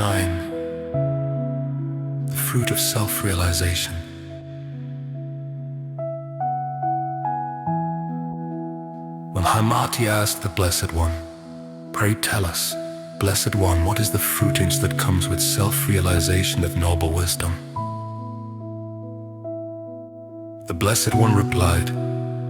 9. The Fruit of Self-Realisation. When MAHAMATI asked the Blessed One, "Pray tell us, Blessed One, what is the fruitage that comes with self-realization of noble wisdom?" The Blessed One replied,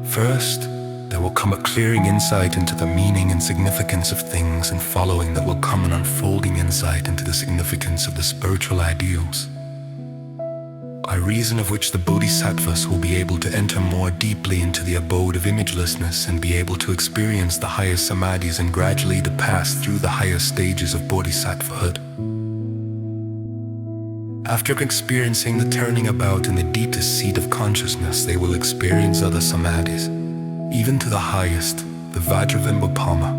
"First, there will come a clearing insight into the meaning and significance of things, and following that will come an unfolding insight into the significance of the spiritual ideals, by reason of which the Bodhisattvas will be able to enter more deeply into the abode of imagelessness and be able to experience the highest Samadhis and gradually to pass through the higher stages of Bodhisattvahood. After experiencing the turning about in the deepest seat of consciousness, they will experience other Samadhis, even to the highest, the Vajravimbopama,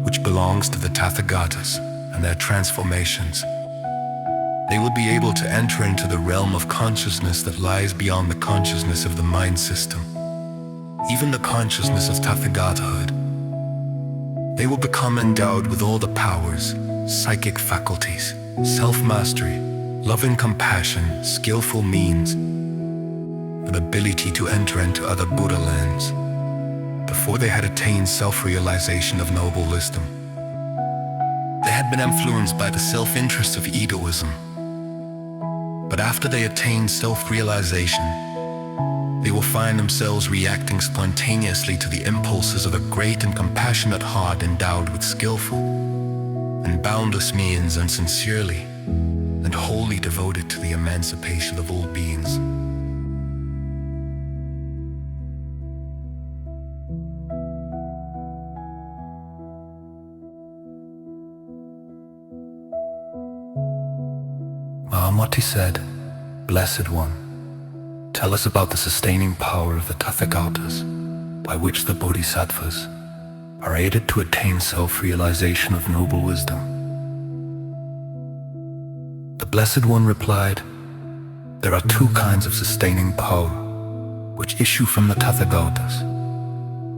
which belongs to the Tathagatas and their transformations. They will be able to enter into the realm of consciousness that lies beyond the consciousness of the mind system, even the consciousness of Tathagatahood. They will become endowed with all the powers, psychic faculties, self-mastery, loving compassion, skillful means, and ability to enter into other Buddha lands, before they had attained self-realization of noble wisdom. They had been influenced by the self-interest of egoism, but after they attain self-realization, they will find themselves reacting spontaneously to the impulses of a great and compassionate heart endowed with skillful and boundless means, and sincerely and wholly devoted to the emancipation of all beings. MAHAMATI said, "Blessed One, tell us about the sustaining power of the Tathagatas, by which the Bodhisattvas are aided to attain self-realization of noble wisdom." The Blessed One replied, "There are two kinds of sustaining power, which issue from the Tathagatas,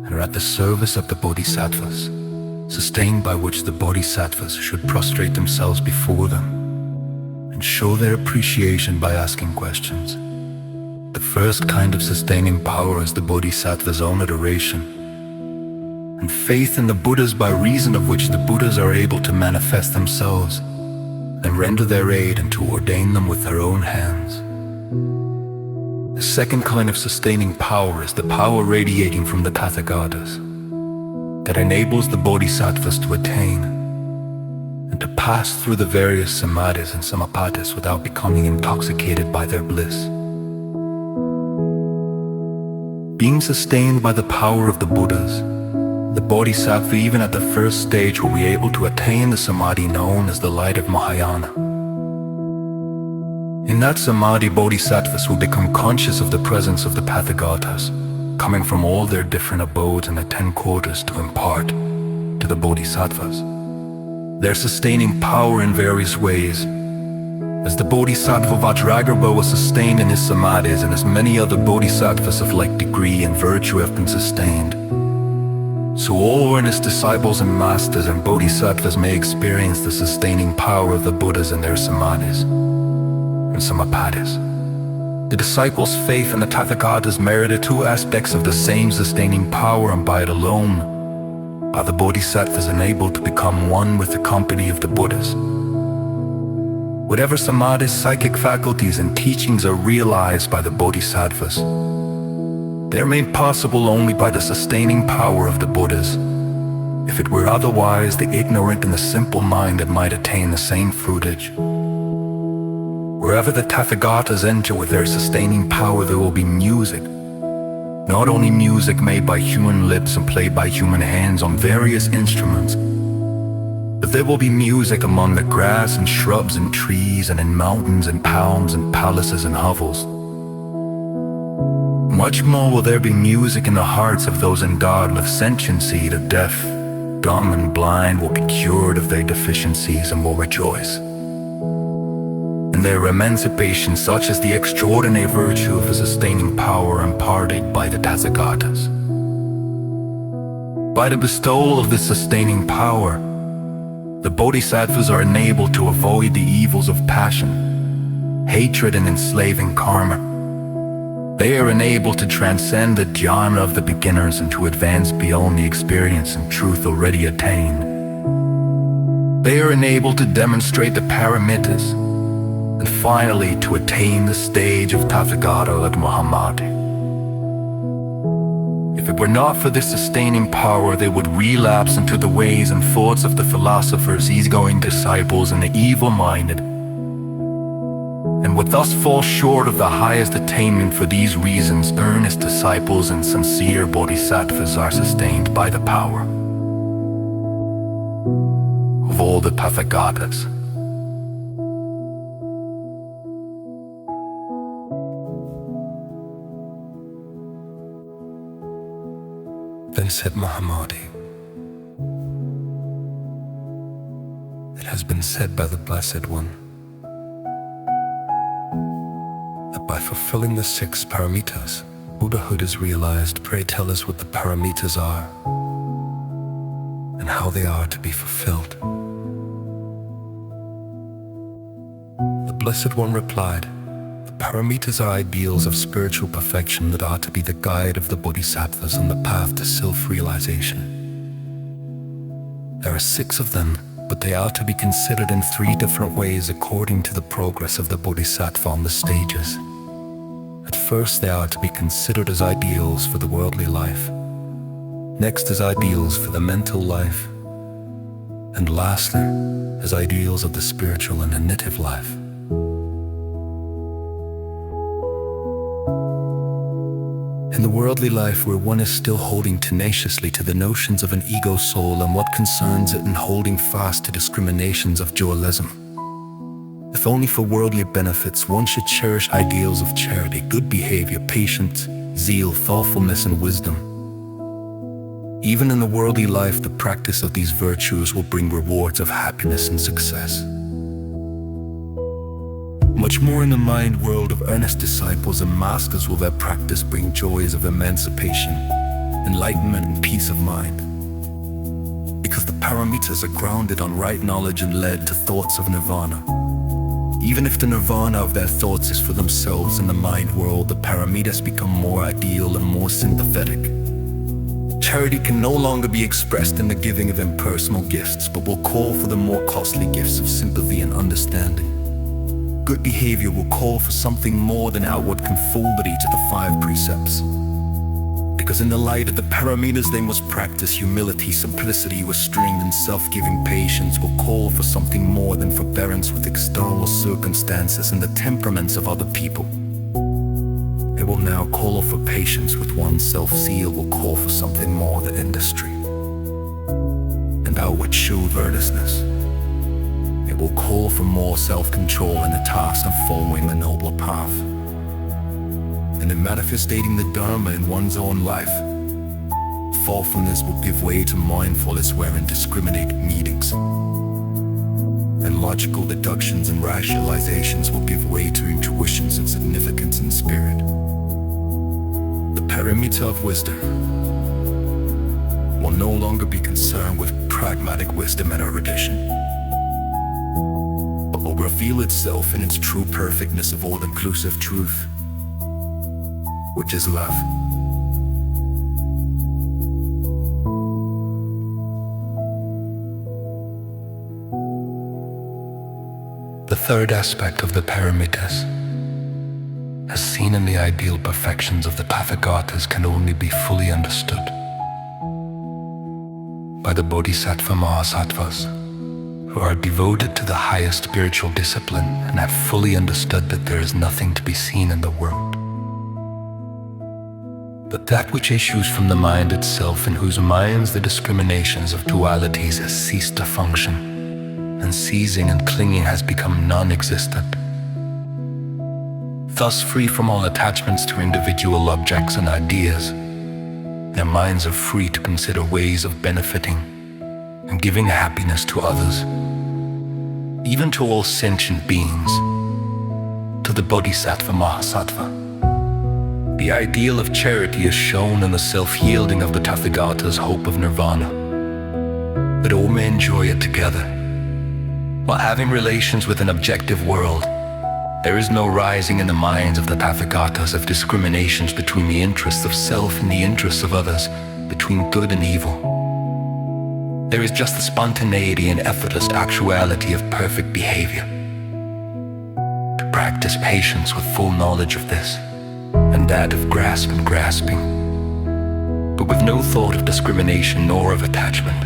and are at the service of the Bodhisattvas, sustained by which the Bodhisattvas should prostrate themselves before them, and show their appreciation by asking questions. The first kind of sustaining power is the Bodhisattva's own adoration, and faith in the Buddhas, by reason of which the Buddhas are able to manifest themselves and render their aid and to ordain them with their own hands. The second kind of sustaining power is the power radiating from the Tathagatas, that enables the Bodhisattvas to attain and to pass through the various Samadhis and Samapatis without becoming intoxicated by their bliss. Being sustained by the power of the Buddhas, the Bodhisattva, even at the first stage, will be able to attain the Samadhi known as the light of Mahayana. In that Samadhi, Bodhisattvas will become conscious of the presence of the Tathagatas, coming from all their different abodes and the 10 quarters to impart to the Bodhisattvas their sustaining power in various ways. As the Bodhisattva Vajravimbopama was sustained in his Samadhis, and as many other Bodhisattvas of like degree and virtue have been sustained, so all earnest disciples and masters and Bodhisattvas may experience the sustaining power of the Buddhas in their Samadhis and Samapatis. The disciples' faith in the Tathagatas merited two aspects of the same sustaining power, and by it alone are the Bodhisattvas enabled to become one with the company of the Buddhas. Whatever Samadhi's psychic faculties and teachings are realized by the Bodhisattvas, they are made possible only by the sustaining power of the Buddhas. If it were otherwise, the ignorant and the simple minded might attain the same fruitage. Wherever the Tathagatas enter with their sustaining power, there will be music. Not only music made by human lips and played by human hands on various instruments, but there will be music among the grass and shrubs and trees and in mountains and palms and palaces and hovels. Much more will there be music in the hearts of those endowed with sentiency. The deaf, dumb and blind will be cured of their deficiencies and will rejoice in their emancipation, such as the extraordinary virtue of a sustaining power imparted by the The Bodhisattvas are enabled to avoid the evils of passion, hatred, and enslaving karma. They are enabled to transcend the jhana of the beginners and to advance beyond the experience and truth already attained. They are enabled to demonstrate the Paramitas, and finally to attain the stage of Tathagatas at MAHAMATI. If it were not for this sustaining power, they would relapse into the ways and thoughts of the philosophers, easygoing disciples, and the evil-minded, and would thus fall short of the highest attainment. For these reasons, earnest disciples and sincere bodhisattvas are sustained by the power of all the Tathagatas. Then said Mahamati, "It has been said by the Blessed One that by fulfilling the 6 Paramitas, Buddhahood is realized. Pray tell us what the Paramitas are and how they are to be fulfilled." The Blessed One replied, "The Paramitas are ideals of spiritual perfection that are to be the guide of the Bodhisattvas on the path to self-realization. There are 6 of them, but they are to be considered in 3 different ways according to the progress of the Bodhisattva on the stages. At first, they are to be considered as ideals for the worldly life, next as ideals for the mental life, and lastly, as ideals of the spiritual and the native life. In the worldly life, where one is still holding tenaciously to the notions of an ego soul and what concerns it, and holding fast to discriminations of dualism, if only for worldly benefits, one should cherish ideals of charity, good behavior, patience, zeal, thoughtfulness, and wisdom. Even in the worldly life, the practice of these virtues will bring rewards of happiness and success. Much more in the mind world of earnest disciples and masters will their practice bring joys of emancipation, enlightenment, and peace of mind. Because the Paramitas are grounded on right knowledge and led to thoughts of nirvana. Even if the nirvana of their thoughts is for themselves in the mind world, the Paramitas become more ideal and more sympathetic. Charity can no longer be expressed in the giving of impersonal gifts, but will call for the more costly gifts of sympathy and understanding. Good behavior will call for something more than outward conformity to the 5 precepts. Because in the light of the Paramitas, they must practice humility, simplicity, restraint, and self-giving. Patience will call for something more than forbearance with external circumstances and the temperaments of other people. It will now call for patience with oneself. Zeal will call for something more than industry and outward show of earnestness. It will call for more self-control in the task of following the noble path. And in manifesting the Dharma in one's own life, thoughtfulness will give way to mindfulness, wherein discriminate meanings, and logical deductions and rationalizations will give way to intuitions and significance in spirit. The Paramita of wisdom will no longer be concerned with pragmatic wisdom and erudition, but will reveal itself in its true perfectness of all-inclusive truth, which is love. The third aspect of the Paramitas, as seen in the ideal perfections of the Tathagatas, can only be fully understood by the Bodhisattva Mahasattvas, who are devoted to the highest spiritual discipline and have fully understood that there is nothing to be seen in the world but that which issues from the mind itself, in whose minds the discriminations of dualities has ceased to function, and seizing and clinging has become non-existent. Thus, free from all attachments to individual objects and ideas, their minds are free to consider ways of benefiting and giving happiness to others, even to all sentient beings, to the Bodhisattva Mahasattva. The ideal of charity is shown in the self-yielding of the Tathagatas' hope of nirvana, that all may enjoy it together, While having relations with an objective world, there is no rising in the minds of the Tathagatas of discriminations between the interests of self and the interests of others, between good and evil. There is just the spontaneity and effortless actuality of perfect behavior. To practice patience with full knowledge of this, and that of grasp and grasping, but with no thought of discrimination nor of attachment.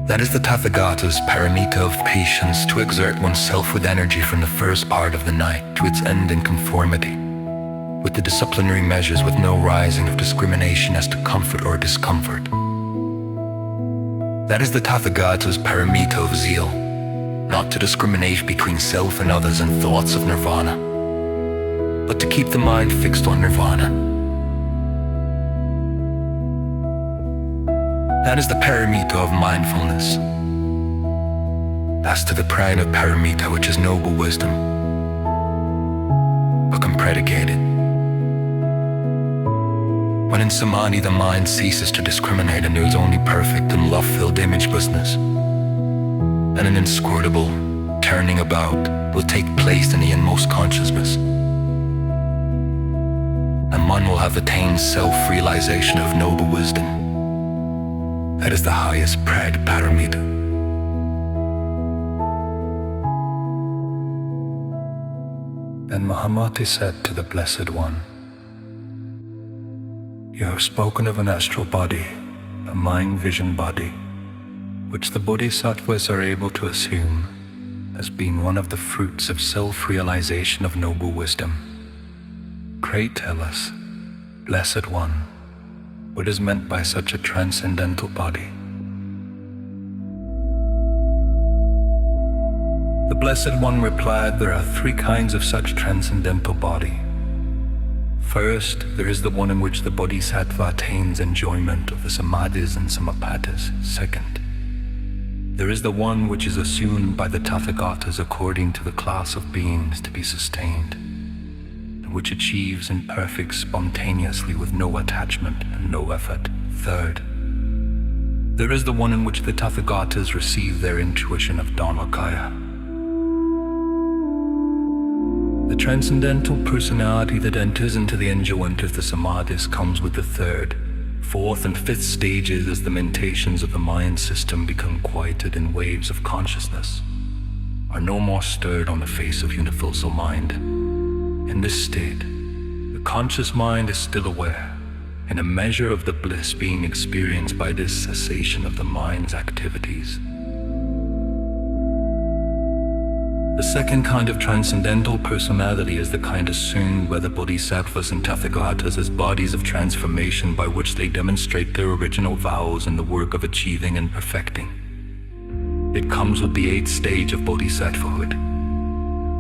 That is the Tathagata's paramita of patience, to exert oneself with energy from the first part of the night to its end in conformity with the disciplinary measures, with no rising of discrimination as to comfort or discomfort. That is the Tathagata's paramita of zeal, not to discriminate between self and others and thoughts of nirvana, but to keep the mind fixed on nirvana. That is the paramita of mindfulness. As to the prana paramita, which is noble wisdom, but unpredicated. When in samadhi the mind ceases to discriminate and there is only perfect and love-filled imagelessness, and an inscrutable turning about will take place in the inmost consciousness, and one will have attained self-realization of noble wisdom. That is the highest pride paramita. Then MAHAMATI said to the Blessed One, "You have spoken of an astral body, a mind-vision body, which the Bodhisattvas are able to assume as being one of the fruits of self-realization of noble wisdom. Pray tell us, Blessed One, what is meant by such a transcendental body?" The Blessed One replied, "There are three kinds of such transcendental body. First, there is the one in which the Bodhisattva attains enjoyment of the Samadhis and Samapattis. Second, there is the one which is assumed by the Tathagatas according to the class of beings to be sustained, and which achieves in perfect spontaneously with no attachment and no effort. Third, there is the one in which the Tathagatas receive their intuition of Dharmakaya. The transcendental personality that enters into the enjoyment of the Samadhis comes with the third, fourth, and fifth stages as the mentations of the mind system become quieted in waves of consciousness, are no more stirred on the face of universal mind. In this state, the conscious mind is still aware, in a measure of the bliss being experienced by this cessation of the mind's activities. The second kind of transcendental personality is the kind assumed by the Bodhisattvas and Tathagatas as bodies of transformation by which they demonstrate their original vows in the work of achieving and perfecting. It comes with the 8th stage of Bodhisattvahood.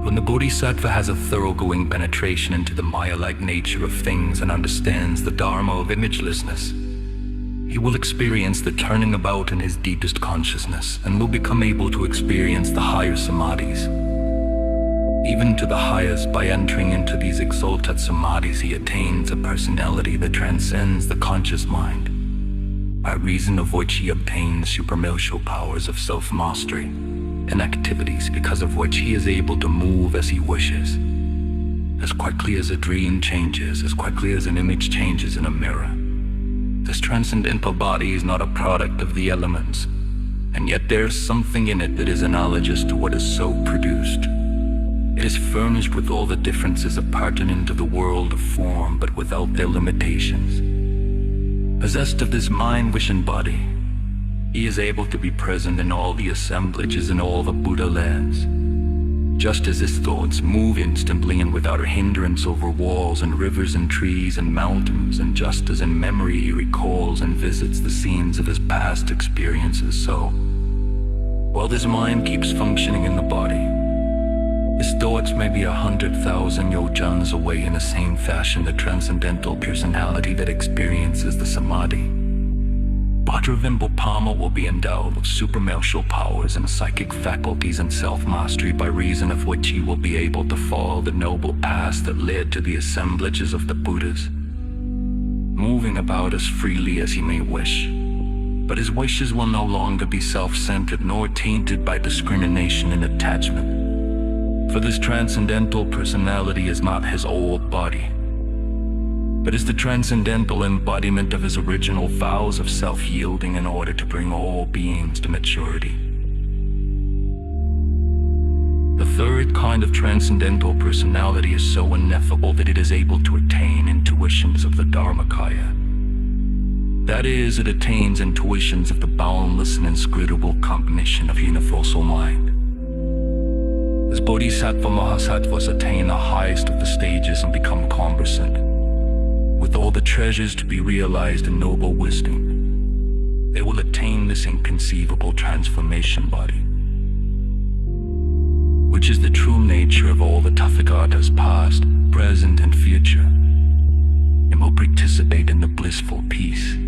When the Bodhisattva has a thoroughgoing penetration into the Maya-like nature of things and understands the Dharma of imagelessness, he will experience the turning about in his deepest consciousness and will become able to experience the higher Samadhis. Even to the highest, by entering into these exalted Samadhis, he attains a personality that transcends the conscious mind, by reason of which he obtains supramental powers of self-mastery and activities because of which he is able to move as he wishes, as quickly as a dream changes, as quickly as an image changes in a mirror. This transcendental body is not a product of the elements, and yet there is something in it that is analogous to what is so produced. It is furnished with all the differences appertaining to the world of form, but without their limitations. Possessed of this mind-vision body, he is able to be present in all the assemblages in all the Buddha lands, just as his thoughts move instantly and without a hindrance over walls and rivers and trees and mountains, and just as in memory he recalls and visits the scenes of his past experiences, so, while this mind keeps functioning in the body, his thoughts may be 100,000 yojans away in the same fashion the transcendental personality that experiences the Samadhi. Vajravimbopama will be endowed with supramental powers and psychic faculties and self-mastery, by reason of which he will be able to follow the noble paths that led to the assemblages of the Buddhas, moving about as freely as he may wish, But his wishes will no longer be self-centered nor tainted by discrimination and attachment. For this transcendental personality is not his old body, but is the transcendental embodiment of his original vows of self-yielding in order to bring all beings to maturity. The third kind of transcendental personality is so ineffable that it is able to attain intuitions of the Dharmakaya. That is, it attains intuitions of the boundless and inscrutable cognition of universal mind. As Bodhisattva Mahasattvas attain the highest of the stages and become conversant with all the treasures to be realized in noble wisdom, they will attain this inconceivable transformation body, which is the true nature of all the Tathagatas past, present, and future, and will participate in the blissful peace